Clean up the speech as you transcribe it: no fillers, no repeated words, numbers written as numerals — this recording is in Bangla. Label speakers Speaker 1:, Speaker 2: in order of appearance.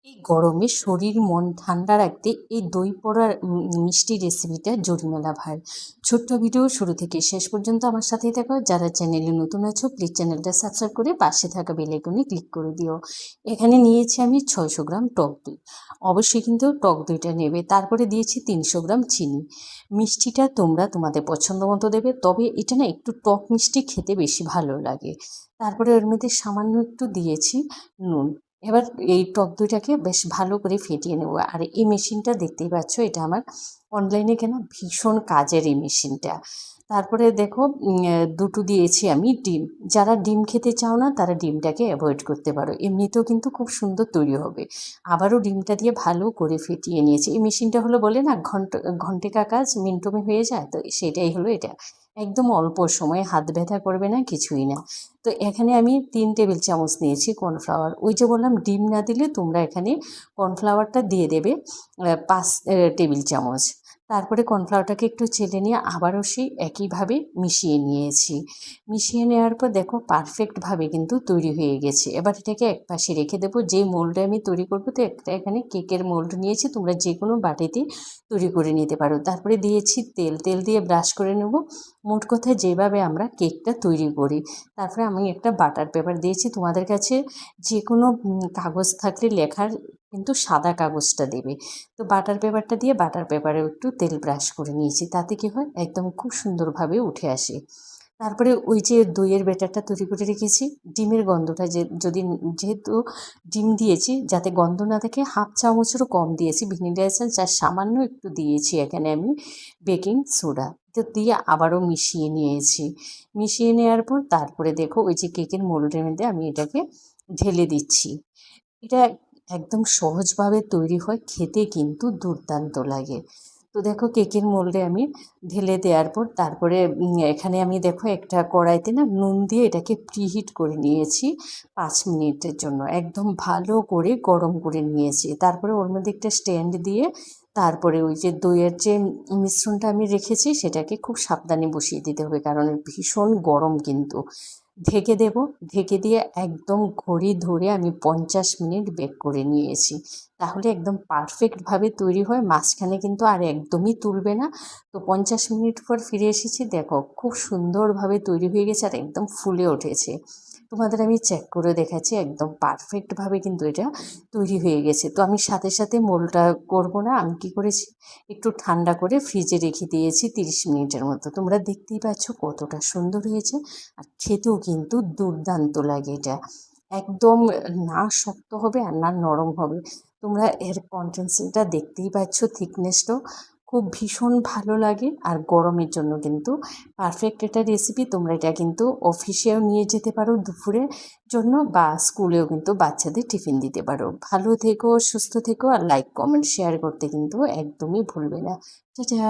Speaker 1: এই গরমে শরীর মন ঠান্ডা রাখতে এই দই পোড়ার মিষ্টি রেসিপিটা জরিমালা ভার। ছোট্ট ভিডিও শুরু থেকে শেষ পর্যন্ত আমার সাথেই থাকো। যারা চ্যানেলে নতুন আছো প্লিজ চ্যানেলটা সাবস্ক্রাইব করে পাশে থাকা বেল আইকনে ক্লিক করে দিও। এখানে নিয়েছি আমি 600 গ্রাম টক দই। অবশ্যই কিন্তু টক দইটা নেবে। তারপরে দিয়েছি 300 গ্রাম চিনি। মিষ্টিটা তোমরা তোমাদের পছন্দ মতো দেবে, তবে এটা না একটু টক মিষ্টি খেতে বেশি ভালো লাগে। তারপরে ওর মধ্যে সামান্য একটু দিয়েছি নুন। এবার এই টক দইটাকে বেশ ভালো করে ফেটিয়ে নেব। আর এই মেশিনটা দেখতেই পাচ্ছ, এটা আমার অনলাইনে কেনা, ভীষণ কাজের এই মেশিনটা। তারপরে দেখো দুটো দিয়েছি আমি ডিম। যারা ডিম খেতে চাও না তারা ডিমটাকে অ্যাভয়েড করতে পারো, এমনিতেও কিন্তু খুব সুন্দর তৈরি হবে। আবারও ডিমটা দিয়ে ভালো করে ফেটিয়ে নিয়েছি। এই মেশিনটা হলো বলে না ঘন্টেকা কাজ মিন্টো মে হয়ে যায়, তো সেটাই হলো এটা। একদম অল্প সময়ে, হাত ব্যথা করবে না, কিছুই না। তো এখানে আমি 3 টেবিল চামচ নিয়েছি কর্নফ্লাওয়ার। ওই যে বললাম ডিম না দিলে তোমরা এখানে কর্নফ্লাওয়ারটা দিয়ে দেবে 5 টেবিল চামচ। তারপরে কর্নফ্লাওয়ারটাকে একটু চেলে নিয়ে আবারও সেই একইভাবে মিশিয়ে নিয়েছি। মিশিয়ে নেওয়ার পর দেখো পারফেক্টভাবে কিন্তু তৈরি হয়ে গেছে। এবার এটাকে একপাশে রেখে দেবো। যেই মোল্ডে আমি তৈরি করবো, তো একটা এখানে কেকের মোল্ড নিয়েছি, তোমরা যে কোনো বাটিতে তৈরি করে নিতে পারো। তারপরে দিয়েছি তেল। তেল দিয়ে ব্রাশ করে নেব। মোট কথায় যেভাবে আমরা কেকটা তৈরি করি। তারপরে আমি একটা বাটার পেপার দিয়েছি। তোমাদের কাছে যে কোনো কাগজ থাকলে লেখার, কিন্তু সাদা কাগজটা দেবে। তো বাটার পেপারটা দিয়ে বাটার পেপারে একটু তেল ব্রাশ করে নিয়েছি। তাতে কি হয়, একদম খুব সুন্দরভাবে উঠে আসে। তারপরে ওই যে দইয়ের ব্যাটারটা তৈরি করে রেখেছি, ডিমের গন্ধটা যেহেতু ডিম দিয়েছি, যাতে গন্ধ না থাকে 1/2 চামচেরও কম দিয়েছি ভ্যানিলা এসেন্স, আর সামান্য একটু দিয়েছি এখানে আমি বেকিং সোডা। তো দিয়ে আবারও মিশিয়ে নিয়েছি। মিশিয়ে নেওয়ার পর তারপরে দেখো ওই যে কেকের মোল্ডের মধ্যে আমি এটাকে ঢেলে দিচ্ছি। এটা একদম সহজভাবে তৈরি হয়, খেতে কিন্তু দুর্দান্ত লাগে। তো দেখো কেকের মোল্ডে আমি ঢেলে দেওয়ার পর তারপরে এখানে আমি দেখো একটা কড়াইতে না নুন দিয়ে এটাকে প্রিহিট করে নিয়েছি 5 মিনিটের জন্য। একদম ভালো করে গরম করে নিয়েছি। তারপরে ওর মধ্যে একটা স্ট্যান্ড দিয়ে তারপরে ওই যে দইয়ের যে মিশ্রণটা আমি রেখেছি সেটাকে খুব সাবধানে বসিয়ে দিতে হবে, কারণ ভীষণ গরম কিন্তু। ঢেকে দেব। ঢেকে দিয়ে একদম ঘড়ি ধরে আমি 50 মিনিট বেক করে নিয়েছি। তাহলে একদম পারফেক্টভাবে তৈরি হয়, মাঝখানে কিন্তু আর একদমই তুলবে না। তো 50 মিনিট পর ফিরে এসেছি, দেখো খুব সুন্দরভাবে তৈরি হয়ে গেছে আর একদম ফুলে উঠেছে। তোমাদের আমি চেক করে দেখাচ্ছি, একদম পারফেক্টভাবে কিন্তু এটা তৈরি হয়ে গেছে। তো আমি সাথে সাথে মোলটা করব না, আমি কী করেছি, একটু ঠান্ডা করে ফ্রিজে রেখে দিয়েছি 30 মিনিটের মতো। তোমরা দেখতেই পাচ্ছ কতটা সুন্দর হয়েছে। আর খেতেও কিন্তু দুর্দান্ত লাগে এটা। একদম না শক্ত হবে আর না নরম হবে। তোমরা এর কনসিস্টেন্সিটা দেখতেই পাচ্ছ, থিকনেসটাও খুব ভীষণ ভালো লাগে। আর গরমের জন্য কিন্তু পারফেক্ট এটা রেসিপি। তোমরা এটা কিন্তু অফিসেও নিয়ে যেতে পারো দুপুরের জন্য, বা স্কুলেও কিন্তু বাচ্চাদের টিফিন দিতে পারো। ভালো থেকো, সুস্থ থেকো, আর লাইক কমেন্ট শেয়ার করতে কিন্তু একদমই ভুলবে না। টাটা।